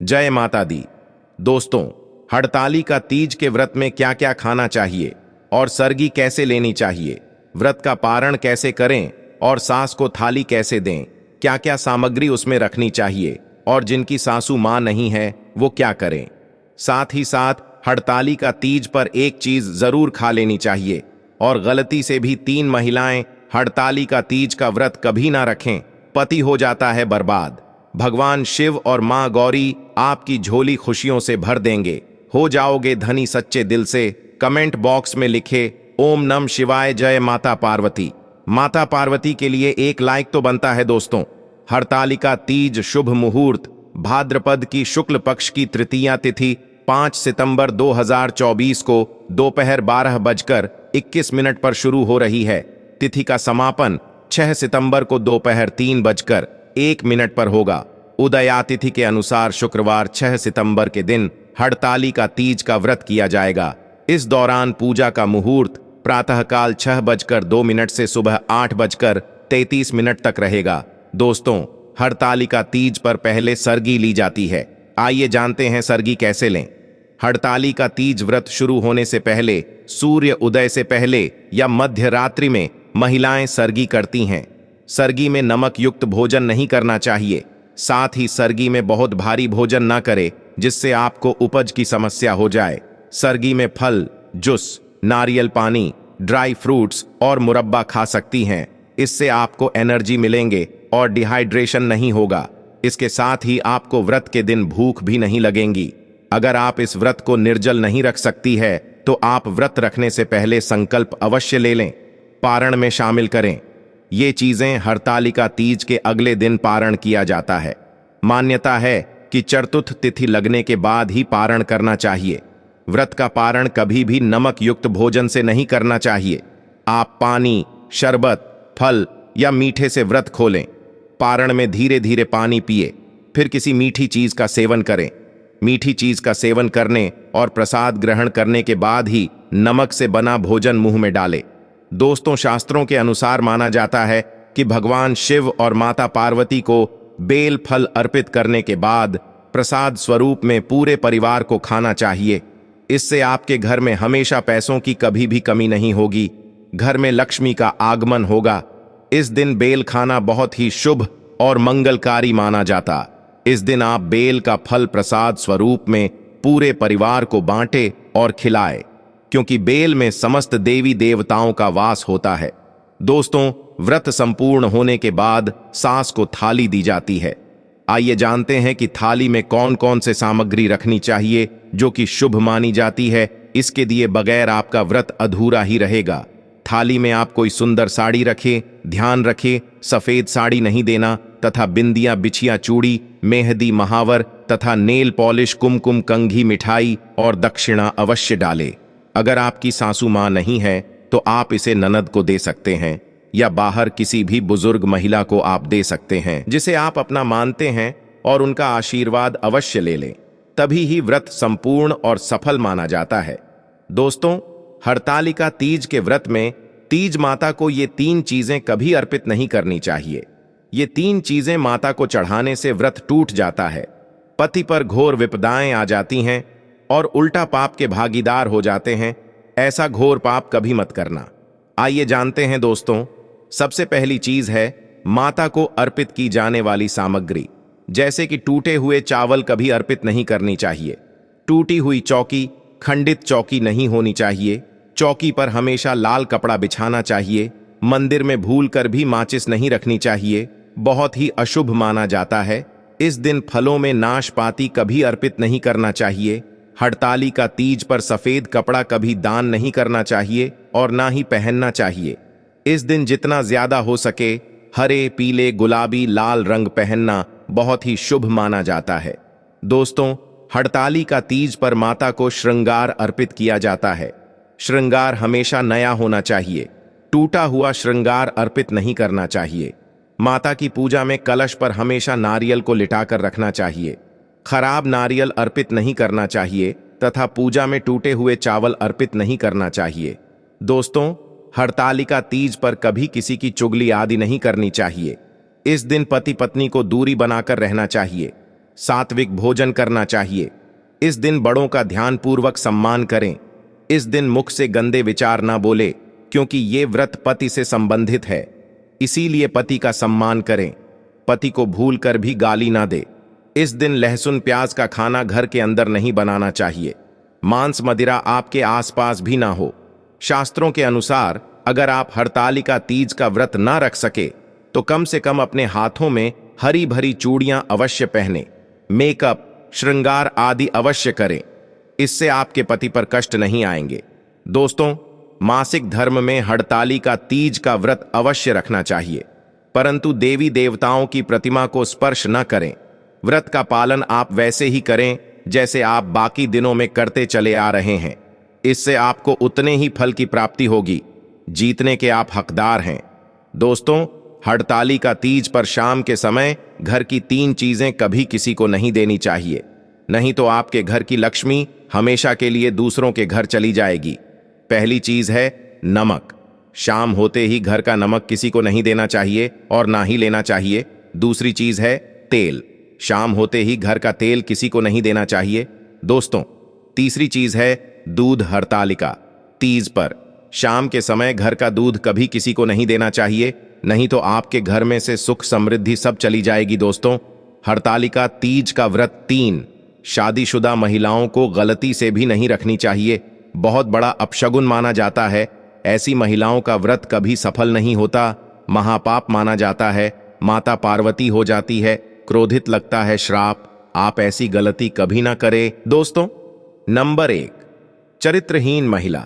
जय माता दी। दोस्तों, हड़ताली का तीज के व्रत में क्या क्या खाना चाहिए और सरगी कैसे लेनी चाहिए, व्रत का पारण कैसे करें और सास को थाली कैसे दें, क्या क्या सामग्री उसमें रखनी चाहिए और जिनकी सासू मां नहीं है वो क्या करें। साथ ही साथ हड़ताली का तीज पर एक चीज जरूर खा लेनी चाहिए और गलती से भी 3 महिलाएं हड़ताली का तीज का व्रत कभी ना रखें, पति हो जाता है बर्बाद। भगवान शिव और मां गौरी आपकी झोली खुशियों से भर देंगे, हो जाओगे धनी सच्चे दिल से। कमेंट बॉक्स में लिखे ओम नम शिवाय, जय माता पार्वती। माता पार्वती के लिए एक लाइक तो बनता है दोस्तों। हड़तालिका तीज शुभ मुहूर्त भाद्रपद की शुक्ल पक्ष की तृतीया तिथि 5 सितंबर 2024 को दोपहर 12:21 पर शुरू हो रही है। तिथि का समापन 6 सितंबर को दोपहर 3:01 पर होगा। उदया तिथि के अनुसार शुक्रवार 6 सितंबर के दिन हड़ताली का तीज का व्रत किया जाएगा। इस दौरान पूजा का मुहूर्त प्रातःकाल 6:02 से सुबह 8:33 तक रहेगा। दोस्तों, हड़तालिका तीज पर पहले सरगी ली जाती है। आइए जानते हैं सरगी कैसे लें। हड़ताली का तीज व्रत शुरू होने से पहले सूर्य उदय से पहले या मध्य रात्रि में महिलाएं सरगी करती हैं। सरगी में नमक युक्त भोजन नहीं करना चाहिए। साथ ही सरगी में बहुत भारी भोजन ना करें जिससे आपको उपज की समस्या हो जाए। सरगी में फल, जूस, नारियल पानी, ड्राई फ्रूट्स और मुरब्बा खा सकती हैं। इससे आपको एनर्जी मिलेंगे और डिहाइड्रेशन नहीं होगा। इसके साथ ही आपको व्रत के दिन भूख भी नहीं लगेंगी। अगर आप इस व्रत को निर्जल नहीं रख सकती है तो आप व्रत रखने से पहले संकल्प अवश्य ले लें, पारण में शामिल करें। ये चीजें हड़तालिका तीज के अगले दिन पारण किया जाता है। मान्यता है कि चतुर्थ तिथि लगने के बाद ही पारण करना चाहिए। व्रत का पारण कभी भी नमक युक्त भोजन से नहीं करना चाहिए। आप पानी, शरबत, फल या मीठे से व्रत खोलें। पारण में धीरे धीरे पानी पिए, फिर किसी मीठी चीज का सेवन करें। मीठी चीज का सेवन करने और प्रसाद ग्रहण करने के बाद ही नमक से बना भोजन मुंह में डालें। दोस्तों, शास्त्रों के अनुसार माना जाता है कि भगवान शिव और माता पार्वती को बेल फल अर्पित करने के बाद प्रसाद स्वरूप में पूरे परिवार को खाना चाहिए। इससे आपके घर में हमेशा पैसों की कभी भी कमी नहीं होगी, घर में लक्ष्मी का आगमन होगा। इस दिन बेल खाना बहुत ही शुभ और मंगलकारी माना जाता। इस दिन आप बेल का फल प्रसाद स्वरूप में पूरे परिवार को बांटे और खिलाए, क्योंकि बेल में समस्त देवी देवताओं का वास होता है। दोस्तों, व्रत संपूर्ण होने के बाद सास को थाली दी जाती है। आइए जानते हैं कि थाली में कौन कौन से सामग्री रखनी चाहिए जो कि शुभ मानी जाती है। इसके दिए बगैर आपका व्रत अधूरा ही रहेगा। थाली में आप कोई सुंदर साड़ी रखें। ध्यान रखें, सफेद साड़ी नहीं देना तथा बिंदियां, बिछिया, चूड़ी, मेहंदी, महावर तथा नेल पॉलिश, कुमकुम, कंघी, मिठाई और दक्षिणा अवश्य डालें। अगर आपकी सासू मां नहीं है तो आप इसे ननद को दे सकते हैं या बाहर किसी भी बुजुर्ग महिला को आप दे सकते हैं जिसे आप अपना मानते हैं, और उनका आशीर्वाद अवश्य ले लें। तभी ही व्रत संपूर्ण और सफल माना जाता है। दोस्तों, हड़तालिका तीज के व्रत में तीज माता को ये 3 चीजें कभी अर्पित नहीं करनी चाहिए। ये 3 चीजें माता को चढ़ाने से व्रत टूट जाता है, पति पर घोर विपदाएं आ जाती हैं और उल्टा पाप के भागीदार हो जाते हैं। ऐसा घोर पाप कभी मत करना। आइए जानते हैं दोस्तों। सबसे पहली चीज है माता को अर्पित की जाने वाली सामग्री, जैसे कि टूटे हुए चावल कभी अर्पित नहीं करनी चाहिए। टूटी हुई चौकी, खंडित चौकी नहीं होनी चाहिए। चौकी पर हमेशा लाल कपड़ा बिछाना चाहिए। मंदिर में भूलकर भी माचिस नहीं रखनी चाहिए, बहुत ही अशुभ माना जाता है। इस दिन फलों में नाशपाती कभी अर्पित नहीं करना चाहिए। हड़ताली का तीज पर सफेद कपड़ा कभी दान नहीं करना चाहिए और ना ही पहनना चाहिए। इस दिन जितना ज्यादा हो सके हरे, पीले, गुलाबी, लाल रंग पहनना बहुत ही शुभ माना जाता है। दोस्तों, हड़ताली का तीज पर माता को श्रृंगार अर्पित किया जाता है। श्रृंगार हमेशा नया होना चाहिए। टूटा हुआ श्रृंगार अर्पित नहीं करना चाहिए। माता की पूजा में कलश पर हमेशा नारियल को लिटाकर रखना चाहिए। खराब नारियल अर्पित नहीं करना चाहिए तथा पूजा में टूटे हुए चावल अर्पित नहीं करना चाहिए। दोस्तों, हड़तालिका तीज पर कभी किसी की चुगली आदि नहीं करनी चाहिए। इस दिन पति पत्नी को दूरी बनाकर रहना चाहिए। सात्विक भोजन करना चाहिए। इस दिन बड़ों का ध्यानपूर्वक सम्मान करें। इस दिन मुख से गंदे विचार ना बोले, क्योंकि ये व्रत पति से संबंधित है, इसीलिए पति का सम्मान करें। पति को भूल कर भी गाली ना दे। इस दिन लहसुन प्याज का खाना घर के अंदर नहीं बनाना चाहिए। मांस मदिरा आपके आसपास भी ना हो। शास्त्रों के अनुसार अगर आप हरतालिका तीज का व्रत ना रख सके तो कम से कम अपने हाथों में हरी भरी चूड़ियां अवश्य पहने, मेकअप, श्रृंगार आदि अवश्य करें। इससे आपके पति पर कष्ट नहीं आएंगे। दोस्तों, मासिक धर्म में हरतालिका तीज का व्रत अवश्य रखना चाहिए, परंतु देवी देवताओं की प्रतिमा को स्पर्श न करें। व्रत का पालन आप वैसे ही करें जैसे आप बाकी दिनों में करते चले आ रहे हैं। इससे आपको उतने ही फल की प्राप्ति होगी। जीतने के आप हकदार हैं। दोस्तों, हरतालिका तीज पर शाम के समय घर की 3 चीजें कभी किसी को नहीं देनी चाहिए, नहीं तो आपके घर की लक्ष्मी हमेशा के लिए दूसरों के घर चली जाएगी। पहली चीज है नमक। शाम होते ही घर का नमक किसी को नहीं देना चाहिए और ना ही लेना चाहिए। दूसरी चीज है तेल। शाम होते ही घर का तेल किसी को नहीं देना चाहिए। दोस्तों, तीसरी चीज है दूध। हरतालिका तीज पर शाम के समय घर का दूध कभी किसी को नहीं देना चाहिए, नहीं तो आपके घर में से सुख समृद्धि सब चली जाएगी। दोस्तों, हरतालिका तीज का व्रत 3 शादीशुदा महिलाओं को गलती से भी नहीं रखनी चाहिए। बहुत बड़ा अपशगुन माना जाता है। ऐसी महिलाओं का व्रत कभी सफल नहीं होता, महापाप माना जाता है। माता पार्वती हो जाती है, क्रोधित लगता है श्राप। आप ऐसी गलती कभी ना करें। दोस्तों, नंबर 1, चरित्रहीन महिला,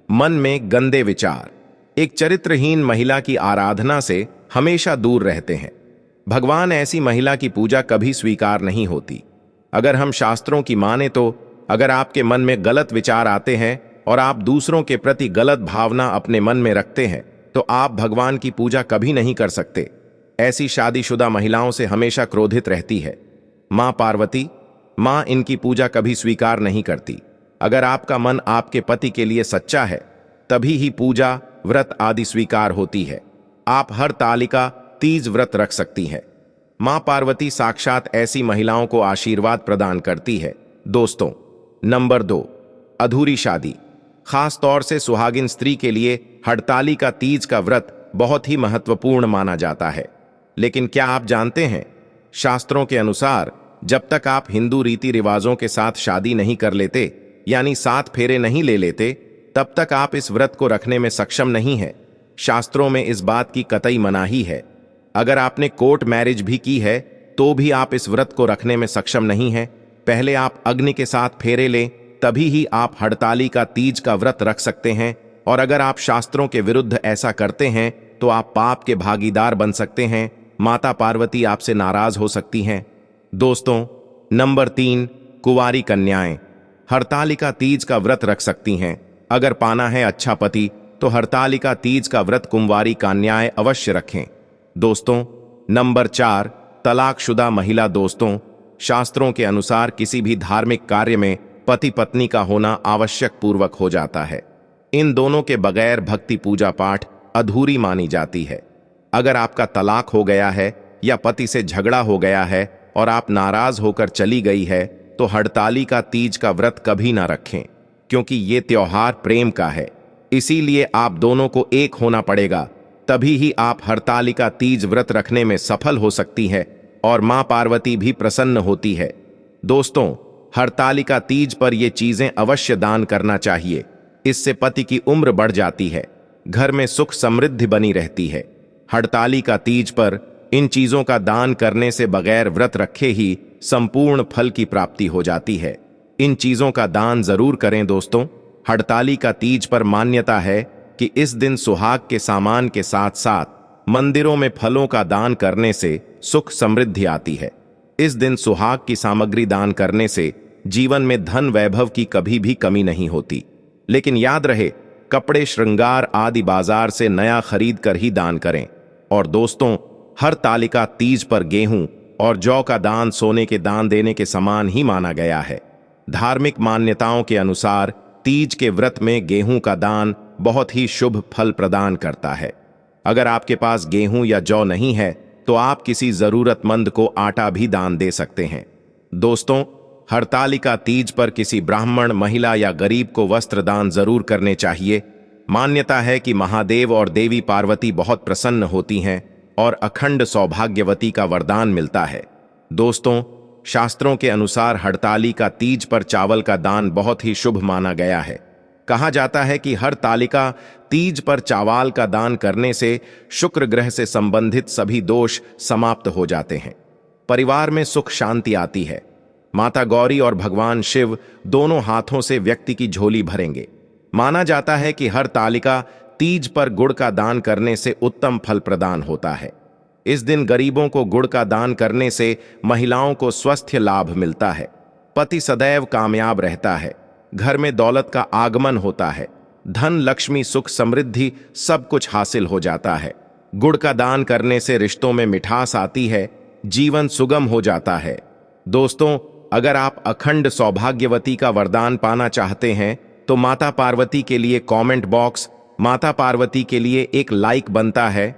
मन में गंदे विचार। एक चरित्रहीन महिला की आराधना से हमेशा दूर रहते हैं। भगवान ऐसी महिला की पूजा कभी स्वीकार नहीं होती। अगर हम शास्त्रों की माने तो अगर आपके मन में गलत विचार आते हैं और आप दूसरों के प्रति गलत भावना अपने मन में रखते हैं तो आप भगवान की पूजा कभी नहीं कर सकते। ऐसी शादीशुदा महिलाओं से हमेशा क्रोधित रहती है। मां पार्वती, मां इनकी पूजा कभी स्वीकार नहीं करती। अगर आपका मन आपके पति के लिए सच्चा है तभी ही पूजा, व्रत आदि स्वीकार होती है। आप हरतालिका तीज व्रत रख सकती हैं। मां पार्वती साक्षात ऐसी महिलाओं को आशीर्वाद प्रदान करती है। दोस्तों, नंबर 2, अधूरी शादी। खास तौर से सुहागिन स्त्री के लिए हरतालिका तीज का व्रत बहुत ही महत्वपूर्ण माना जाता है। लेकिन क्या आप जानते हैं, शास्त्रों के अनुसार जब तक आप हिंदू रीति रिवाजों के साथ शादी नहीं कर लेते, यानी 7 फेरे नहीं ले लेते, तब तक आप इस व्रत को रखने में सक्षम नहीं है। शास्त्रों में इस बात की कतई मनाही है। अगर आपने कोर्ट मैरिज भी की है तो भी आप इस व्रत को रखने में सक्षम नहीं हैं। पहले आप अग्नि के साथ फेरे लें, तभी ही आप हरतालिका तीज का व्रत रख सकते हैं। और अगर आप शास्त्रों के विरुद्ध ऐसा करते हैं तो आप पाप के भागीदार बन सकते हैं। माता पार्वती आपसे नाराज हो सकती हैं। दोस्तों, नंबर 3, कुंवारी कन्याएं हरतालिका तीज का व्रत रख सकती हैं। अगर पाना है अच्छा पति तो हरतालिका तीज का व्रत कुंवारी कन्याएं अवश्य रखें। दोस्तों, नंबर 4, तलाकशुदा महिला। दोस्तों, शास्त्रों के अनुसार किसी भी धार्मिक कार्य में पति पत्नी का होना आवश्यक पूर्वक हो जाता है। इन दोनों के बगैर भक्ति पूजा पाठ अधूरी मानी जाती है। अगर आपका तलाक हो गया है या पति से झगड़ा हो गया है और आप नाराज होकर चली गई है तो हरतालिका तीज का व्रत कभी ना रखें, क्योंकि ये त्योहार प्रेम का है। इसीलिए आप दोनों को एक होना पड़ेगा, तभी ही आप हरतालिका तीज व्रत रखने में सफल हो सकती है और मां पार्वती भी प्रसन्न होती है। दोस्तों, हरतालिका तीज पर ये चीजें अवश्य दान करना चाहिए। इससे पति की उम्र बढ़ जाती है, घर में सुख समृद्धि बनी रहती है। हरतालिका तीज पर इन चीजों का दान करने से बगैर व्रत रखे ही संपूर्ण फल की प्राप्ति हो जाती है। इन चीजों का दान जरूर करें। दोस्तों, हरतालिका तीज पर मान्यता है कि इस दिन सुहाग के सामान के साथ साथ मंदिरों में फलों का दान करने से सुख समृद्धि आती है। इस दिन सुहाग की सामग्री दान करने से जीवन में धन वैभव की कभी भी कमी नहीं होती। लेकिन याद रहे, कपड़े, श्रृंगार आदि बाजार से नया खरीद कर ही दान करें। और दोस्तों, हरतालिका तीज पर गेहूं और जौ का दान सोने के दान देने के समान ही माना गया है। धार्मिक मान्यताओं के अनुसार तीज के व्रत में गेहूं का दान बहुत ही शुभ फल प्रदान करता है। अगर आपके पास गेहूं या जौ नहीं है तो आप किसी जरूरतमंद को आटा भी दान दे सकते हैं। दोस्तों, हरतालिका तीज पर किसी ब्राह्मण, महिला या गरीब को वस्त्र दान जरूर करने चाहिए। मान्यता है कि महादेव और देवी पार्वती बहुत प्रसन्न होती हैं और अखंड सौभाग्यवती का वरदान मिलता है। दोस्तों, शास्त्रों के अनुसार हरतालिका तीज पर चावल का दान बहुत ही शुभ माना गया है। कहा जाता है कि हरतालिका तीज पर चावल का दान करने से शुक्र ग्रह से संबंधित सभी दोष समाप्त हो जाते हैं, परिवार में सुख शांति आती है। माता गौरी और भगवान शिव दोनों हाथों से व्यक्ति की झोली भरेंगे। माना जाता है कि हरतालिका तीज पर गुड़ का दान करने से उत्तम फल प्रदान होता है। इस दिन गरीबों को गुड़ का दान करने से महिलाओं को स्वास्थ्य लाभ मिलता है, पति सदैव कामयाब रहता है, घर में दौलत का आगमन होता है, धन, लक्ष्मी, सुख, समृद्धि सब कुछ हासिल हो जाता है। गुड़ का दान करने से रिश्तों में मिठास आती है, जीवन सुगम हो जाता है। दोस्तों, अगर आप अखंड सौभाग्यवती का वरदान पाना चाहते हैं तो माता पार्वती के लिए कमेंट बॉक्स, माता पार्वती के लिए एक लाइक बनता है।